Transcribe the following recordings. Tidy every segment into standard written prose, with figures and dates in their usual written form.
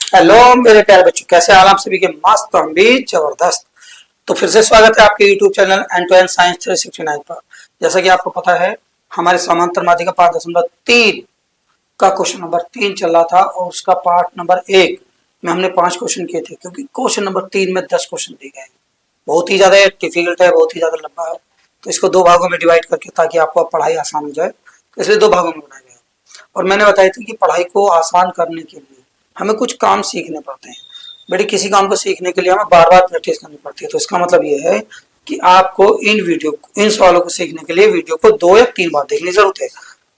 Hello मेरे प्यारे बच्चों, कैसे हाल आप सभी के? मस्त, हम भी जबरदस्त। तो फिर से स्वागत है आपके YouTube channel end to end science 369 पर। जैसा कि आपको पता है, हमारे समांतर माध्यिका 5.3 का क्वेश्चन नंबर 3 चल रहा था और उसका पार्ट नंबर 1 में हमने 5 क्वेश्चन किए थे, क्योंकि क्वेश्चन नंबर 3 में 10 क्वेश्चन दिए गए हैं। बहुत ही ज्यादा डिफिकल्ट है, बहुत ही ज्यादा लंबा है। तो इसको दो भागों में डिवाइड करके, ताकि आपको पढ़ाई आसान हो जाए, तो इसलिए दो भागों में बनाया गया। और मैंने बताई थी कि पढ़ाई को आसान करने के लिए हमें कुछ काम सीखने पड़ते हैं। बेटे, किसी काम को सीखने के लिए हमें बार बार प्रैक्टिस करनी पड़ती है। तो इसका मतलब ये है कि आपको इन सवालों को सीखने के लिए वीडियो को 2 या 3 बार देखने की जरूरत है।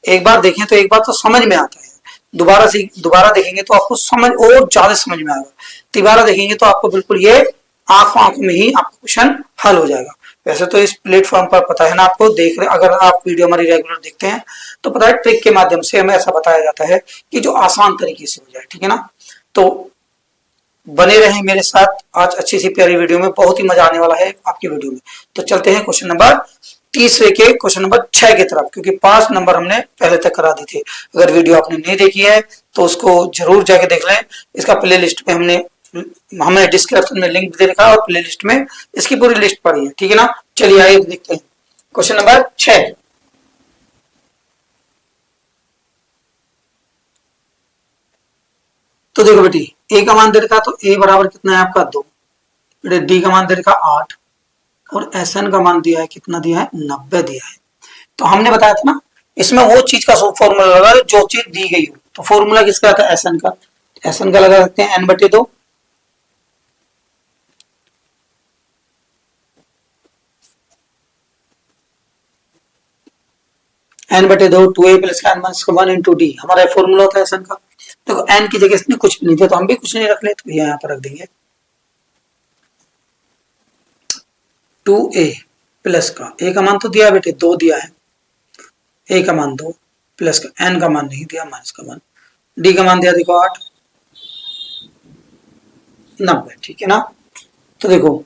एक बार देखें तो एक बार तो समझ में आता है, दोबारा देखेंगे तो आपको समझ और ज्यादा समझ में आएगा, तिबारा देखेंगे तो आपको बिल्कुल ये आंखों में ही आपका क्वेश्चन हल हो जाएगा। वैसे तो इस प्लेटफॉर्म पर पता है ना आपको, देख रहे, अगर आप वीडियो हमारी रेगुलर देखते हैं तो पता है ट्रिक के माध्यम से हमें ऐसा बताया जाता है कि जो आसान तरीके से हो जाए, ठीक है ना। तो बने रहें मेरे साथ, आज अच्छी सी प्यारी वीडियो में, बहुत ही मजा आने वाला है आपकी वीडियो में। तो चलते हैं क्वेश्चन नंबर तीसरे के क्वेश्चन नंबर 6 की तरफ, क्योंकि 5 नंबर हमने पहले तक करा दी थी। अगर वीडियो आपने नहीं देखी है तो उसको जरूर जाके देख लें। इसका प्ले लिस्ट में हमने डिस्क्रिप्शन में लिंक दे रखा है, और प्ले लिस्ट में इसकी पूरी लिस्ट पड़ी है, ठीक है ना। चलिए आइए देखते हैं क्वेश्चन नंबर 6। तो देखो बेटी, ए का मान दे रखा, तो ए बराबर कितना है आपका 2। बेटे डी का मान दे रखा 8, और एस एन का मान दिया है, कितना दिया है? 90 दिया है। तो हमने बताया था ना, इसमें वो चीज का फॉर्मूला लगा जो चीज दी गई हो। तो फॉर्मूला किसका था? एस एन का। एस एन का लगा सकते हैं n/2, n/2 2a प्लस का n माइनस का 1 इंटू डी, हमारा फॉर्मूला होता है एस एन का। देखो एन की जगह इसमें कुछ भी नहीं दिया, तो हम भी कुछ नहीं रख ले, तो यहाँ पर रख देंगे 2a प्लस का, ए का मान तो दिया बेटे 2 दिया है, ए का मान 2 प्लस का एन का मान नहीं दिया, माइनस का 1, डी का मान दिया देखो 8, 90, ठीक है ना। तो देखो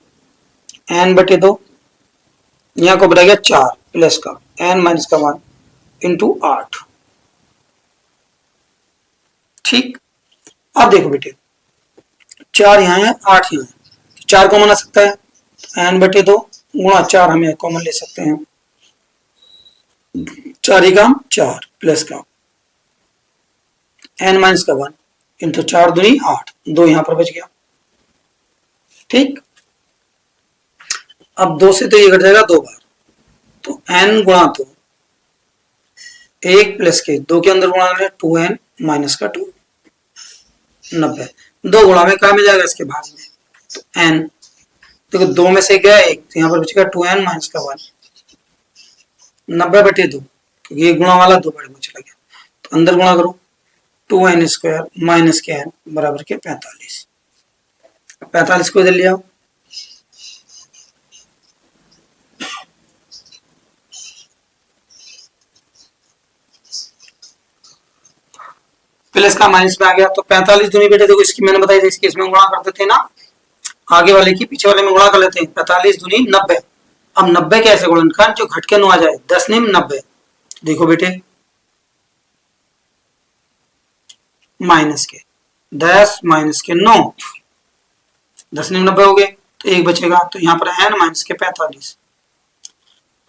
n/2, यहाँ को बढ़ाएगा 4 प्लस का n माइनस का 1 इंटू 8, ठीक। अब देखो बेटे, 4 यहाँ है, 8 यहाँ है, 4 कॉमन आ सकता है, n/2 गुणा 4 हमें कॉमन ले सकते हैं, 4 का 4 प्लस का n माइनस का 1 इंटू 4 दूनी 8, 2 यहाँ पर बच गया, ठीक। अब 2 से तो ये घट जाएगा 2 बार, तो n गुणा 2, 1 प्लस के 2 के अंदर गुणा करें 2n माइनस का 2, 90, 2 गुणा में कहा में जाएगा इसके भाग में, तो n, देखो 2 में से गया 1, तो यहाँ पर बचेगा 2n माइनस का 1, 90/2, क्योंकि ये गुणा वाला 2 बड़े में चला गया, तो अंदर गुणा करो 2n स्क्वायर माइनस के n बराबर के 45, 45 को इधर ले आओ, प्लस का माइनस में आ गया, तो 45 दूनी बेटे देखो, इसकी मैंने बताई थी, इसकी इसमें गुणा करते थे ना, आगे वाले की पीछे वाले में गुणा कर लेते हैं, 45 दूनी 90। अब 90 कैसे गुणनखंड जो घट के 9 आ जाए, 10 निम 90, देखो बेटे माइनस के 10 माइनस के 9, 10 निम 90 हो गए, तो एक बचेगा, तो यहाँ पर n माइनस के 45,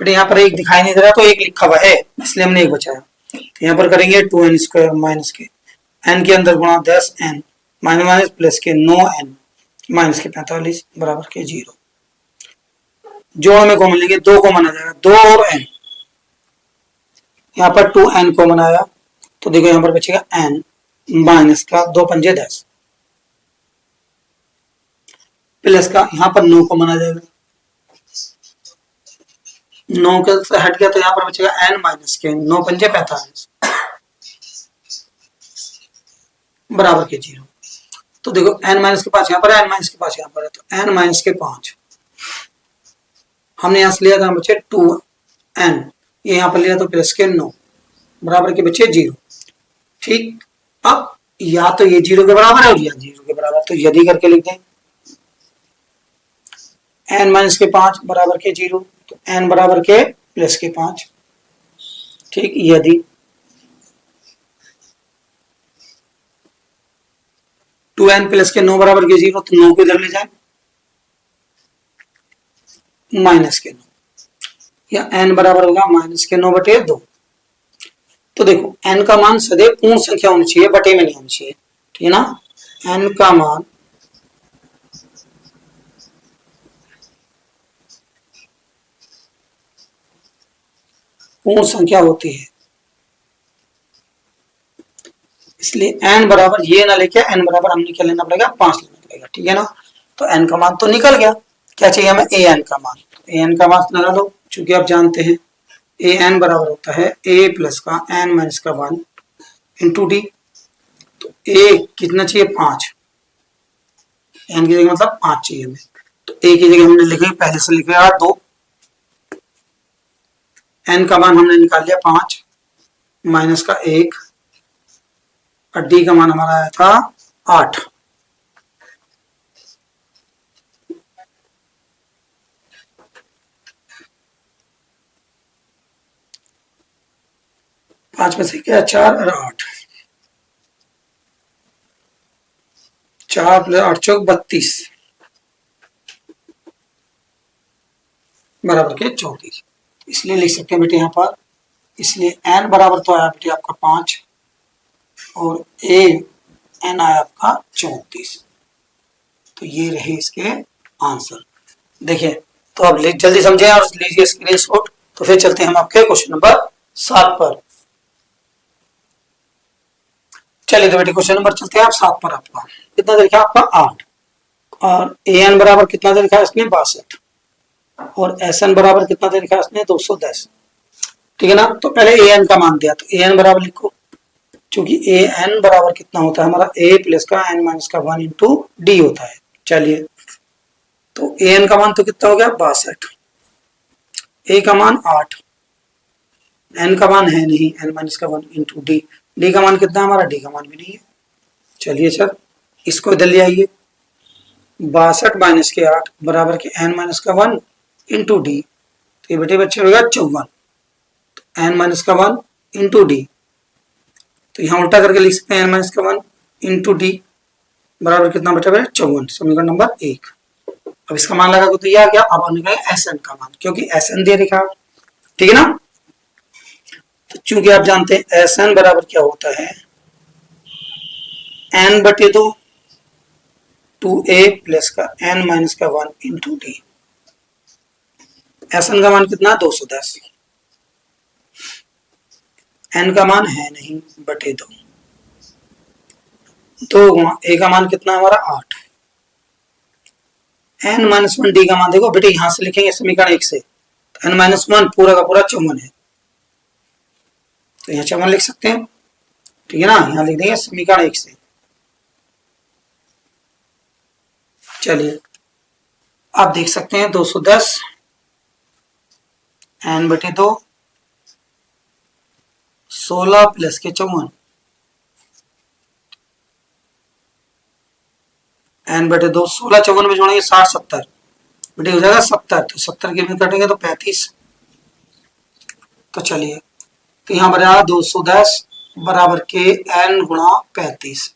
बेटे यहाँ पर एक दिखाई नहीं दे रहा, तो एक लिखा हुआ है, इसलिए हमने एक बचाया। तो यहाँ पर करेंगे 2n स्क्वायर माइनस के n के अंदर गुणा 10n माइनस माइनस प्लस के 9n माइनस के 45 बराबर के 0, जोड़ में कॉमन लेंगे, 2 कॉमन आ जाएगा, 2 और n, यहाँ पर 2n कॉमन आया, तो देखो यहाँ पर बचेगा n माइनस का 2 पंजे 10 प्लस का, यहाँ पर 9 कॉमन आ जाएगा, 9 के से हट गया, तो यहाँ पर बचेगा n माइनस के 9 पंजे 45 बराबर के 0। तो देखो n माइनस के 5 यहाँ पर है, n माइनस के 5 यहाँ पर है, तो n माइनस के 5 हमने यहाँ से लिया था बच्चे 2n, ये यहाँ पर लिया तो प्लस के 9 बराबर के बच्चे 0, ठीक। अब या तो ये 0 के बराबर है और या 0 के बराबर, तो यदि करके लिख दें n माइनस के 5 बराबर के 0, तो n बराबर के प्लस के 5, ठीक। यदि 2 2n प्लस के 9 बराबर के 0, तो 9 को इधर ले जाए, माइनस के 9, या n बराबर होगा माइनस के 9 बटे 2। तो देखो n का मान सदैव पूर्ण संख्या होनी चाहिए, बटे में नहीं होनी चाहिए, ठीक है ना। n का मान पूर्ण संख्या होती है, इसलिए n बराबर ये ना लेके n बराबर हमने क्या लेना पड़ेगा, 5 लेना पड़ेगा, ठीक है ना। तो n का मान तो निकल गया, क्या चाहिए हमें, an का मान। तो an का मान लगा दो, चूंकि आप जानते हैं an बराबर होता है a प्लस का n माइनस का 1 इंटू डी। तो a कितना चाहिए, 5, n की जगह मतलब 5 चाहिए हमें, तो a की जगह हमने लिखे पहले से लिखे 2, n का मान हमने निकाल लिया 5 माइनस का 1, और डी का मान हमारा आया था 8। पांच में से क्या, 4 और 8, 4 प्लस 8 चौक 32 बराबर के 34। इसलिए लिख सकते हैं बेटे यहाँ पर, इसलिए n बराबर तो आया बेटे आपका 5 और n आया आपका 34। तो ये रहे इसके आंसर। देखिए तो अब जल्दी समझें और लीजिए स्क्रीनशॉट। तो फिर चलते हैं हम आपके क्वेश्चन नंबर 7 पर। चलिए तो बेटे क्वेश्चन नंबर चलते हैं आप 7 पर। आपका कितना दे रखा है, आपका 8, और an बराबर कितना दे रखा है इसने, 62, और sn बराबर कितना दे रखा है इसने, 210, ठीक है ना। तो पहले an का मान दिया, तो an बराबर लिखो, क्योंकि an बराबर कितना होता है हमारा, a प्लस का n माइनस का 1 इंटू डी होता है। चलिए तो an का मान तो कितना हो गया, 62, a का मान 8, n का मान है नहीं, n माइनस का 1 इंटू डी, डी का मान कितना है हमारा, डी का मान भी नहीं है। चलिए सर इसको इधर ले आइए, 62 माइनस के 8 बराबर के n माइनस का 1 इंटू डी, तो ये बेटे बच्चे होगा 54, तो n माइनस का 1 इंटू डी, तो यहाँ उल्टा करके लिख सकते हैं n माइनस का 1 इंटू डी बराबर कितना बेटा, 54, समीकरण नंबर 1। अब इसका मान लगा तो यह आ गया। अब हमने कहा एस एन का मान, क्योंकि एस एन दे रखा, ठीक है ना। तो चूंकि आप जानते हैं एस एन बराबर क्या होता है, एन बटे 2 2a प्लस का n माइनस का 1 इंटू डी। एस एन का मान कितना, 210, n का मान है नहीं, बटे 2, तो a का मान कितना हमारा 8, n माइनस 1 डी का मान देखो बेटे यहां से लिखेंगे समीकरण 1 से, तो n माइनस 1 पूरा का पूरा 54 है, तो यहाँ 54 लिख सकते हैं, ठीक है ना। यहाँ लिख देंगे समीकरण 1 से। चलिए आप देख सकते हैं 210 n बटे 2 16 प्लस के 54 n बटे 2 16 54 में जोड़ेंगे 60 70 बेटे हो जाएगा 70, तो 70 के भी कटेंगे तो 35। तो चलिए तो यहाँ बनेगा 210 बराबर के n गुणा 35,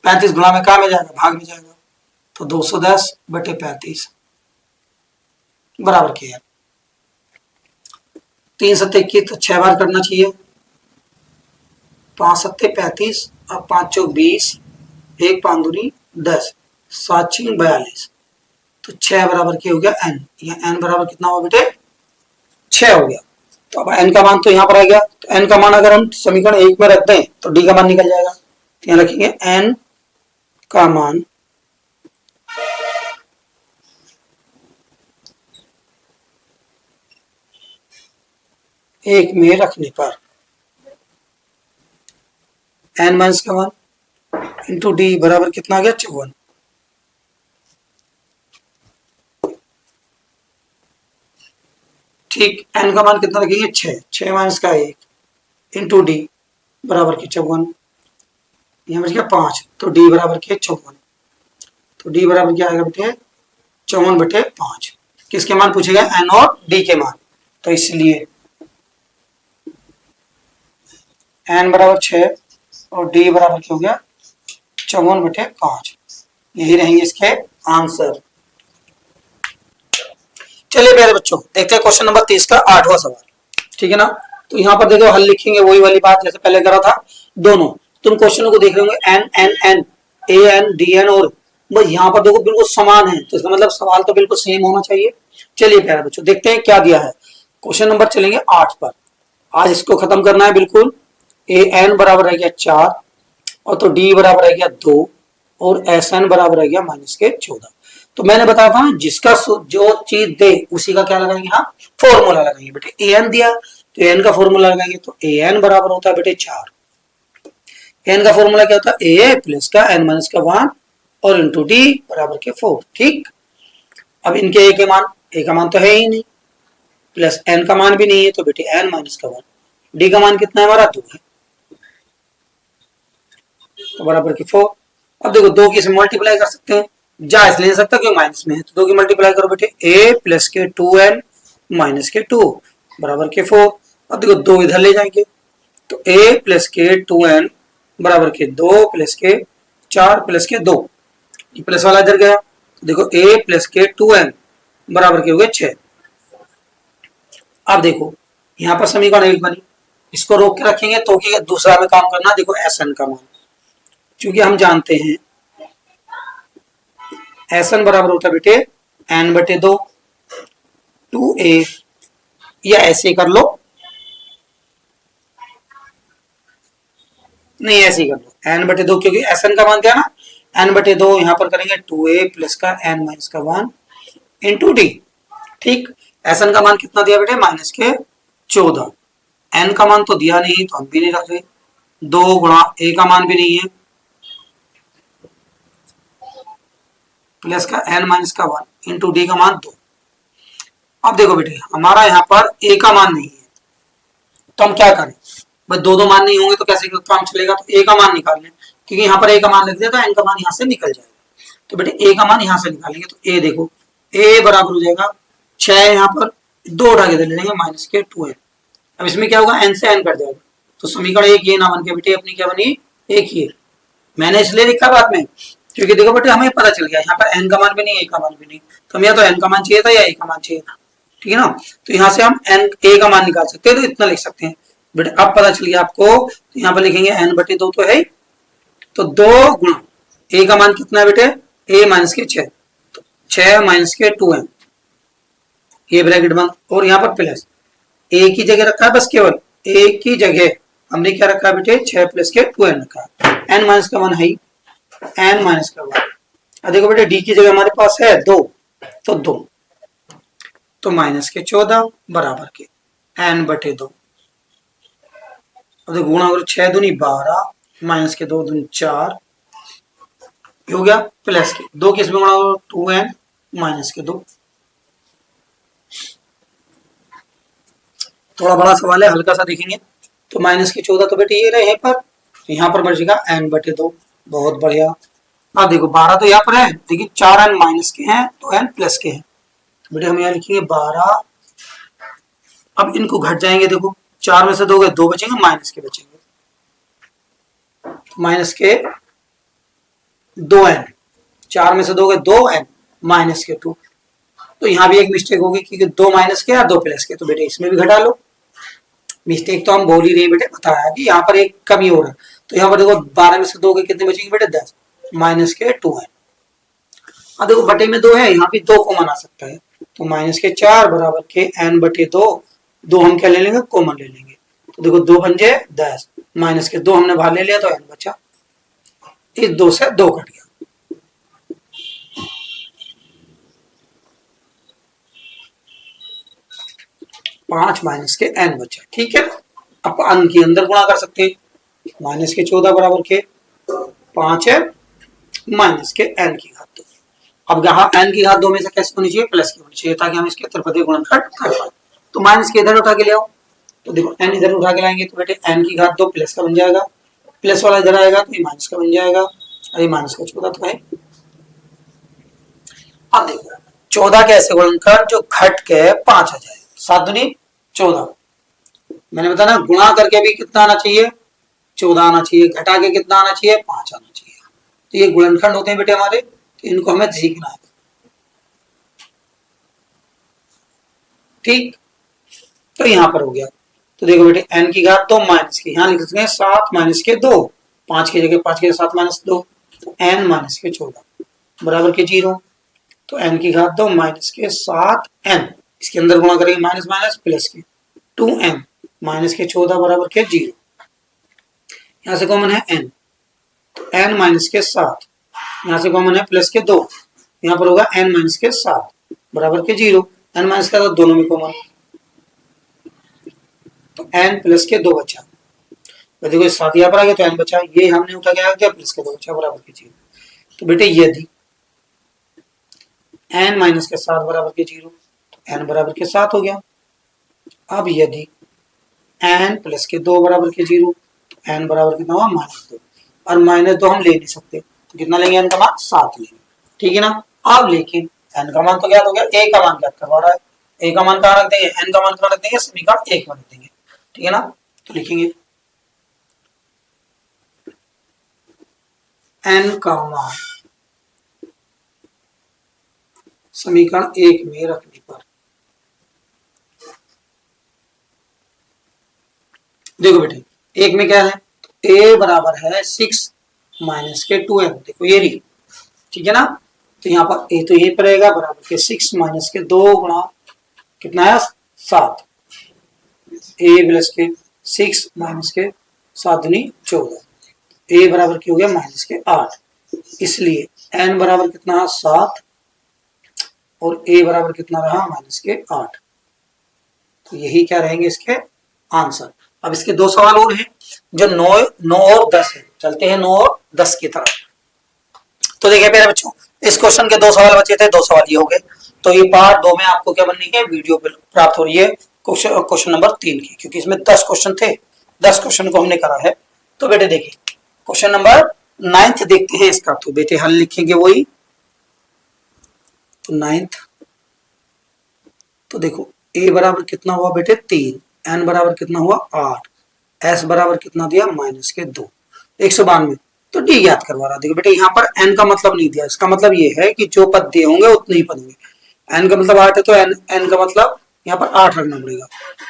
35 गुणा में क्या में जाएगा, भाग में जाएगा, तो 210 बटे 35 बराबर के n, 3 सत्ते 21, तो 6 बार करना चाहिए, 5 सत्ते 35 और 5 चौक 20, 1 5 दूनी 10, 7 6 42, तो 6 बराबर के हो गया n। यहाँ n बराबर कितना हुआ बेटे, 6 हो गया। तो अब n का मान तो यहाँ पर आ गया, तो n का मान अगर हम समीकरण 1 में रख दें तो d का मान निकल जाएगा। तो यहाँ रखेंगे n का मान एक में रखने पर n माइनस का 1 इंटू डी बराबर कितना आ गया, 54। ठीक, n का मान कितना रखेंगे, 6, 6 माइनस का 1 इंटू डी बराबर के 54, यहाँ बच गया 5, तो डी बराबर के 54, तो डी बराबर क्या आएगा बेटे, 54 बटे 5। किसके मान पूछेगा, n और d के मान, तो इसलिए n बराबर 6 और d बराबर क्या हो गया, 54 बटे 5। यही रहेंगे इसके आंसर। चलिए प्यारे बच्चों, देखते हैं क्वेश्चन नंबर 30 का 8वां सवाल। ठीक है ना। तो यहाँ पर देखो हल लिखेंगे वही वाली बात जैसे पहले करा था। दोनों तुम क्वेश्चनों को देख रहे होंगे, N N N, A N D N, और बस यहाँ पर देखो बिल्कुल समान है, तो इसका मतलब सवाल तो बिल्कुल सेम होना चाहिए। चलिए प्यारे बच्चों, देखते हैं क्या दिया है। क्वेश्चन नंबर चलेंगे 8 पर। आज इसको खत्म करना है बिल्कुल। ए एन बराबर रह गया 4, और तो डी बराबर रह गया 2, और एस एन बराबर रह गया -14। तो मैंने बताया था जिसका जो चीज दे उसी का क्या लगाएंगे, हाँ फॉर्मूला लगाएंगे बेटे। ए एन दिया तो एन का फॉर्मूला लगाएंगे, तो ए एन बराबर होता है बेटे 4। एन का फॉर्मूला क्या होता है, ए प्लस का एन माइनस का 1 और इंटू डी बराबर के 4। ठीक, अब इनके ए का मान तो है ही नहीं, प्लस एन का मान भी नहीं है, तो बेटे एन माइनस का 1, डी का मान कितना है हमारा 2 है, तो बराबर के 4। अब देखो 2 की इसमें मल्टीप्लाई कर सकते हैं, जा इसलिए ले सकता क्यों माइनस में है, तो 2 की मल्टीप्लाई करो बेटे, ए प्लस के 2n माइनस के 2 बराबर के 4। अब देखो 2 इधर ले जाएंगे, तो a प्लस के 2n बराबर के 2 प्लस के 4 प्लस के 2, ये प्लस वाला इधर गया, तो देखो a प्लस के 2n बराबर के हो गए 6। अब देखो यहाँ पर समीकरण 1 बनी, इसको रोक के रखेंगे तो कि दूसरा में काम करना। देखो एस एन का मान, क्योंकि हम जानते हैं एस एन बराबर होता है बेटे एन बटे 2, 2a, या ऐसे कर लो, नहीं ऐसे ही कर लो, एन बटे 2, क्योंकि एस एन का मान क्या ना, एन बटे 2, यहां पर करेंगे 2a प्लस का एन माइनस का 1 इंटू डी। ठीक, एस एन का मान कितना दिया बेटे -14, एन का मान तो दिया नहीं तो हम भी नहीं रख रहे, 2 गुणा ए का मान भी नहीं है प्लस का एन माइनस का 1 इंटू डी का मान 2। अब देखो बेटे हमारा यहाँ पर ए का मान नहीं है, तो हम क्या करें भाई, 2 मान नहीं होंगे तो कैसे काम चलेगा, तो ए का मान निकाल लें, क्योंकि यहाँ पर ए का मान लिख दिया तो एन का मान यहाँ से निकल जाएगा, तो बेटे ए का मान यहाँ से निकालेंगे, तो ए देखो ए बराबर हो जाएगा 6, यहाँ पर 2 उठा के ले लेंगे माइनस के 2n। अब इसमें क्या होगा, एन से एन कट जाएगा, तो समीकरण 1 ये ना बन के बेटे अपनी क्या बनी, एक ही है। मैंने इसलिए लिखा बाद में क्योंकि देखो बेटे हमें पता चल गया यहाँ पर एन का मान भी नहीं ए का मान भी नहीं, तो हमें या तो एन का मान चाहिए था या ए का मान चाहिए था। ठीक है ना, तो यहाँ से हम एन ए का मान निकाल सकते हैं, तो इतना लिख सकते हैं बेटे। अब पता चल गया आपको, तो यहाँ पर लिखेंगे एन बटे 2 तो है, तो 2 गुणा ए का मान कितना है बेटे, ए माइनस के 6, तो 6 माइनस के 2n, ये ब्रैकेट बंद, और यहाँ पर प्लस ए की जगह रखा है, बस केवल ए की जगह हमने क्या रखा है बेटे 6 प्लस के 2n रखा है, एन माइनस का 1 है, एन माइनस का 1। अब देखो बेटे डी की जगह हमारे पास है 2, तो 2, तो माइनस के 14 बराबर के एन बटे 2। अब देखो गुणा करो, 6 दूनी 12 माइनस के 2 दूनी 4, हो गया प्लस के 2 किस में गुणा करो, 2n माइनस के 2। थोड़ा बड़ा सवाल है, हल्का सा देखेंगे, तो माइनस के 14 तो बेटे ये रहे यहाँ पर, तो यहाँ पर बचेगा एन बटे 2, बहुत बढ़िया। अब देखो 12 तो यहाँ पर है, देखिए 4n माइनस के हैं, 2n प्लस के हैं, तो बेटे हम यहाँ लिखेंगे 12। अब इनको घट जाएंगे, देखो 4 में से 2 गए, 2 बचेंगे, माइनस के बचेंगे, तो माइनस के 2n, 4 में से 2 गए 2n माइनस के 2, तो यहाँ भी एक मिस्टेक होगी क्योंकि 2 माइनस के और 2 प्लस के, तो बेटे इसमें भी घटा लो। मिस्टेक तो हम बोल ही रहे बेटे, बताया कि यहाँ पर एक कमी हो रहा है, तो यहाँ पर देखो 12 में से 2 के कितने बचेंगे बेटे 10 माइनस के 2n। अब देखो बटे में 2 है, यहाँ भी 2 कॉमन आ सकता है, तो माइनस के 4 बराबर के n बटे 2, 2 हम क्या ले लेंगे कॉमन ले लेंगे, तो देखो 2 बन जाए 10, माइनस के 2 हमने बाहर ले लिया तो n बचा, इस 2 से 2 कट गया। पांच माइनस के n बचा, ठीक है। अब n के अंदर गुणा कर सकते हैं, माइनस के 14 बराबर के 5 है माइनस के n की घात 2। अब यहाँ n की घात 2 में से कैसे होनी चाहिए, प्लस की होनी चाहिए, ताकि हम इसके तरफ गुणनखंड कर पाए। तो माइनस के इधर उठा के ले आओ, तो देखो n इधर उठा के लाएंगे तो बेटे n की घात 2 प्लस का बन जाएगा, प्लस वाला इधर आएगा तो ये माइनस का बन जाएगा, अरे माइनस का 14 तो है। अब देखो 14 के ऐसे गुणनखंड जो घट के 5 आ जाए, 7 दूनी 14, मैंने बताया ना गुणा करके भी कितना आना चाहिए 14 आना चाहिए, घटा के कितना आना चाहिए 5 आना चाहिए, तो ये गुणनखंड होते हैं बेटे हमारे तो इनको हमें सीखना है। ठीक, तो यहां पर हो गया। तो देखो बेटे n की घात 2 माइनस के, यहां लिख सकते हैं 7 माइनस के 2, 5 की जगह 5 के 7 माइनस 2, तो n माइनस के 14 बराबर के 0। तो n की घात 2 माइनस के 7n, इसके अंदर गुणा करेंगे माइनस माइनस प्लस के 2n माइनस के 14 बराबर के 0। यहां से कॉमन है n, तो n माइनस के 7, यहां से कॉमन है प्लस के 2, यहां पर होगा n माइनस के 7 बराबर के 0। n माइनस का दोनों में कॉमन, तो n प्लस के 2 बचा। तो देखो 7 यहाँ पर आ गया तो n बचा, ये हमने उठा गया क्या प्लस के 2 बचा बराबर के 0। तो बेटे यदि n माइनस के 7 बराबर के 0, तो n बराबर के 7 हो गया। अब यदि n प्लस के 2 बराबर के 0, तो n बराबर कितना हुआ -2, और -2 हम ले नहीं सकते, तो कितना लेंगे n का मान 7 लेंगे, ठीक है ना। अब लेकिन n का मान तो ज्ञात हो गया, a का मान ज्ञात करवा रहा है, a का मान कहाँ रख देंगे, n का मान कहाँ रख देंगे, समीकरण 1 में रख देंगे, ठीक है ना। तो लिखेंगे n का मान समीकरण 1 में रखने पर, देखो बेटे 1 में क्या है, a बराबर है 6 माइनस के 2m, देखो ये रही, ठीक है ना। तो यहाँ पर a तो यही पर रहेगा बराबर के 6 माइनस के 2 गुणा कितना है 7, a प्लस के 6 माइनस के 7 दूनी 14, a बराबर की हो गया माइनस के 8, इसलिए n बराबर कितना 7 और a बराबर कितना रहा माइनस के 8। तो यही क्या रहेंगे इसके आंसर। अब इसके दो सवाल और हैं जो 9 और 10 है, चलते हैं 9 और 10 की तरफ। तो देखिए मेरे बच्चों, इस क्वेश्चन के दो सवाल बचे थे, दो सवाल ये हो गए। तो ये पार्ट 2 में आपको क्या बननी है, वीडियो प्राप्त हो रही है क्वेश्चन नंबर 3 की, क्योंकि इसमें 10 क्वेश्चन थे, 10 क्वेश्चन को हमने करा है। तो बेटे देखिए क्वेश्चन नंबर 9 देखते हैं इसका। तो बेटे हल लिखेंगे वही, तो 9, तो देखो a बराबर कितना हुआ बेटे 3, n बराबर कितना हुआ 8, s बराबर कितना दिया माइनस के 2, 192। तो d ज्ञात करवा रहा। देखो बेटे यहाँ पर n का मतलब नहीं दिया, इसका मतलब ये है कि जो पद दिए होंगे उतने ही पद होंगे। n का मतलब 8 है तो n का मतलब यहाँ पर 8 रखना पड़ेगा,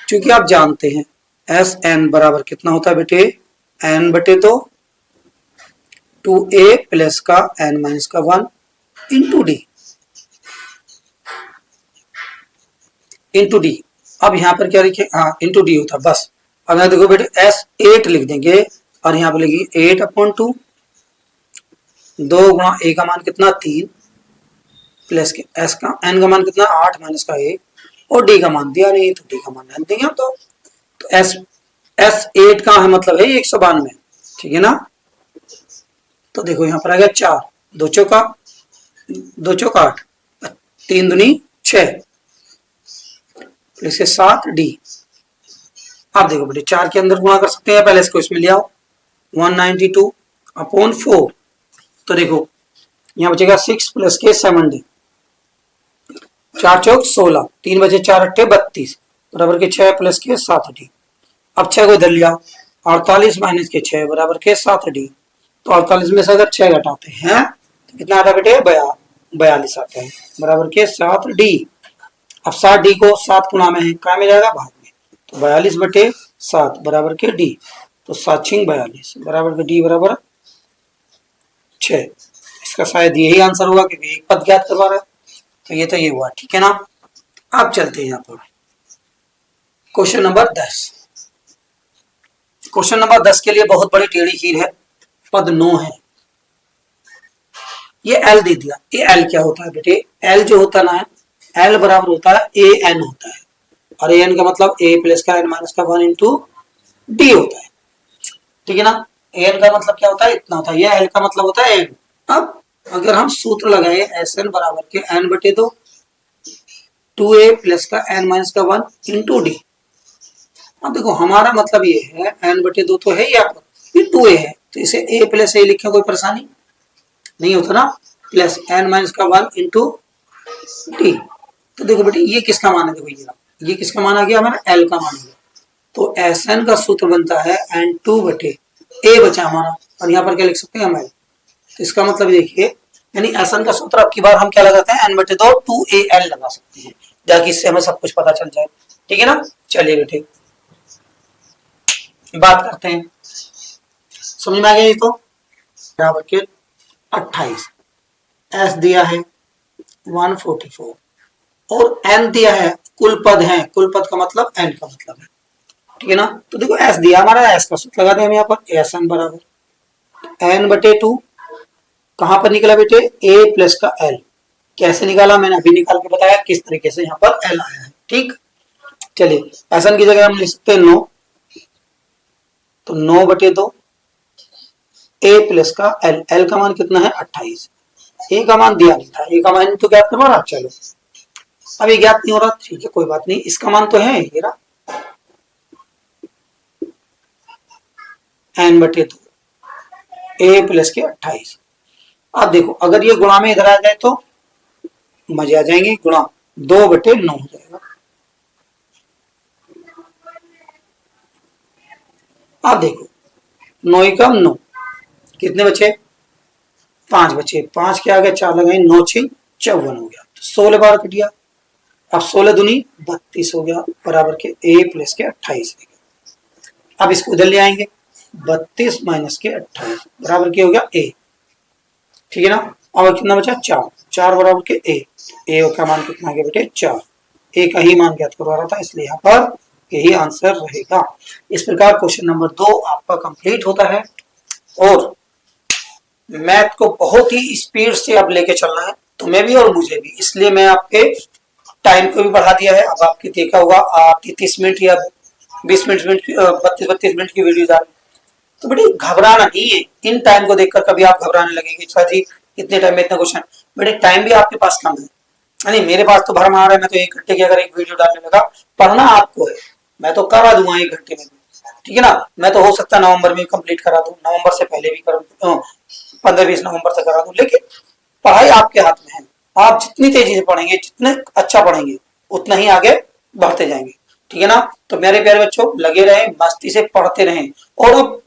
क्योंकि आप जानते हैं एस एन बराबर कितना होता है बेटे, n बटे तो 2a प्लस का n माइनस का 1 इंटू डी, इंटू डी। अब यहाँ पर क्या लिखे, हाँ इंटू डी होता है बस। अब यहाँ देखो बेटे S8 लिख देंगे और यहाँ पे लिखिए 8/2, 2 गुणा a का मान कितना 3 प्लस के s का n का मान कितना 8 माइनस का 1, और d का मान दिया नहीं तो d का मान नहीं देंगे हम। तो S8 का है मतलब है 192, ठीक है ना। तो देखो यहाँ पर आ गया 4, 2 चौका 8, 3 दूनी 6, इसके 7d। आप देखो बेटे 4 के अंदर गुणा कर सकते हैं, पहले इसको इसमें ले आओ 192/4। तो देखो यहाँ बचेगा 6 प्लस के 7d, 4 चौक 16, 3 बचे 4 अट्ठे 32 बराबर के 6 प्लस के 7d। अब 6 को इधर लिया, 48 माइनस के 6 बराबर के 7d। तो 48 में से अगर 6 घटाते हैं तो कितना आता है बेटे 42 आता है बराबर के 7d। अब 7d को 7 गुणा में है, क्या में जाएगा भाग में, तो 42/7 बराबर के d। तो 7×6 42 बराबर के d बराबर 6। इसका शायद यही आंसर होगा क्योंकि एक पद ज्ञात करवा रहा है। तो ये हुआ, ठीक है ना। अब चलते हैं यहाँ पर क्वेश्चन नंबर 10। क्वेश्चन नंबर 10 के लिए बहुत बड़ी टेढ़ी खीर है, पद 9 है, ये L दे दिया। ये L क्या होता है बेटे, L जो होता है ना, L बराबर होता है AN होता है, और AN का मतलब A प्लस का n माइनस का 1 इंटू डी होता है, ठीक है ना। AN का मतलब क्या होता है, इतना होता है, ये L का मतलब होता है n। अब अगर हम सूत्र लगाए SN बराबर के n बटे 2, 2a प्लस का n माइनस का 1 इंटू डी। अब देखो हमारा मतलब ये है n बटे 2 तो है यहाँ पर, ये 2a है, तो इसे a प्लस a लिखे, कोई परेशानी नहीं होता ना, प्लस n माइनस का 1 इंटू डी। तो देखो बेटे ये किसका मान है, देखो ये किसका मान आ गया, हमारा L का मान आ गया। तो SN का सूत्र बनता है n2 बटे a बचा हमारा, और यहाँ पर क्या लिख सकते हैं हम L। तो इसका मतलब देखिए यानी एसन का सूत्र अब की बार हम क्या लगाते हैं, n बटे 2 2al लगा सकते हैं, ताकि इससे हमें सब कुछ पता चल जाए। ठीक है ना, चलिए बेटे बात करते हैं, समझ में आ गया। ये तो बराबर के 28, एस दिया है 144 और n दिया है, कुल पद है, कुल पद का मतलब n का मतलब है। ठीक है ना, तो देखो s दिया हमारा, s का सूत्र लगा दें हम यहाँ पर, एस एन बराबर n बटे 2, कहां पर निकला बेटे, a प्लस का l। कैसे निकाला मैंने अभी निकाल के बताया किस तरीके से यहाँ पर l आया है। ठीक, चलिए एस एन की जगह हम लिख सकते हैं 9, तो 9 बटे 2 a प्लस का l, l का मान कितना है 28, a का मान दिया नहीं था, a का मान तो ज्ञात करवा रहा, चलो अभी ज्ञात नहीं हो रहा, ठीक है कोई बात नहीं, इसका मान तो है ये रहा n बटे 2 a प्लस के 28। अब देखो अगर ये गुणा में इधर आ जाए तो मजे आ जाएंगे, गुणा 2 बटे 9 हो जाएगा। अब देखो 9 का 9, कितने बचे, 5 बचे, 5 के आगे 4 लगाए, 9 6 54 हो गया, तो 16 बार कट गया। अब 16 दूनी 32 हो गया, बराबर के a प्लस के 28। अब इसको इधर ले आएंगे, 32 माइनस के 28 बराबर के हो गया a। ठीक है ना, अब कितना बचा 4, 4 बराबर के a, a का मान कितना गया बेटे 4, a का ही मान ज्ञात करवा रहा था, इसलिए यहाँ पर यही आंसर रहेगा। इस प्रकार क्वेश्चन नंबर 2 आपका कंप्लीट होता है। और मैथ को बहुत ही स्पीड से अब लेके चलना है, तुम्हें भी और मुझे भी, इसलिए मैं आपके टाइम को भी बढ़ा दिया है। अब आपके देखा होगा 30 मिनट या 20 मिनट 32 मिनट की वीडियो जा रही है, तो बेटे घबराना नहीं है। इन टाइम को देखकर कभी आप घबराने लगेंगे, अच्छा जी इतने टाइम में इतना क्वेश्चन, बेटे टाइम भी आपके पास कम है, नहीं मेरे पास तो भरम आ रहा है, मैं तो 1 घंटे की अगर एक वीडियो डालने लगा, पढ़ना आपको है, मैं तो करा दूंगा 1 घंटे में। ठीक है ना, मैं तो हो सकता है नवंबर में कंप्लीट करा दूं, नवंबर से पहले भी कर 15-20 नवंबर तक करा दूं, लेकिन पढ़ाई आपके हाथ में है। आप जितनी तेजी से पढ़ेंगे, जितने अच्छा पढ़ेंगे, उतना ही आगे बढ़ते जाएंगे। ठीक है ना, तो मेरे प्यारे बच्चों लगे रहें, मस्ती से पढ़ते रहें, और अब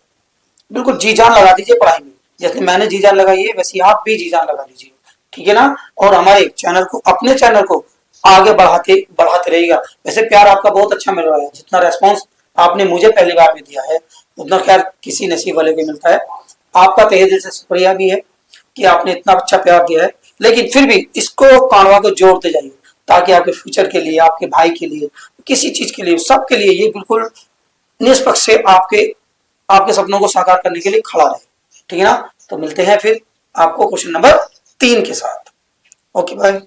बिल्कुल जी जान लगा दीजिए पढ़ाई में, जैसे मैंने जी जान लगाई है वैसे आप भी जी जान लगा दीजिए। ठीक है ना, और हमारे चैनल को, अपने चैनल को आगे बढ़ाते बढ़ाते रहेगा। वैसे प्यार आपका बहुत अच्छा मिल रहा है, जितना रेस्पॉन्स आपने मुझे पहली बार में दिया है उतना खैर किसी नसीब वाले को मिलता है। आपका तहे दिल से शुक्रिया भी है कि आपने इतना अच्छा प्यार दिया है, लेकिन फिर भी इसको कानवा को जोड़ते जाइए, ताकि आपके फ्यूचर के लिए, आपके भाई के लिए, किसी चीज के लिए, सबके लिए ये बिल्कुल निष्पक्ष से आपके सपनों को साकार करने के लिए खड़ा रहे। ठीक है ना, तो मिलते हैं फिर आपको क्वेश्चन नंबर 3 के साथ। Okay bye.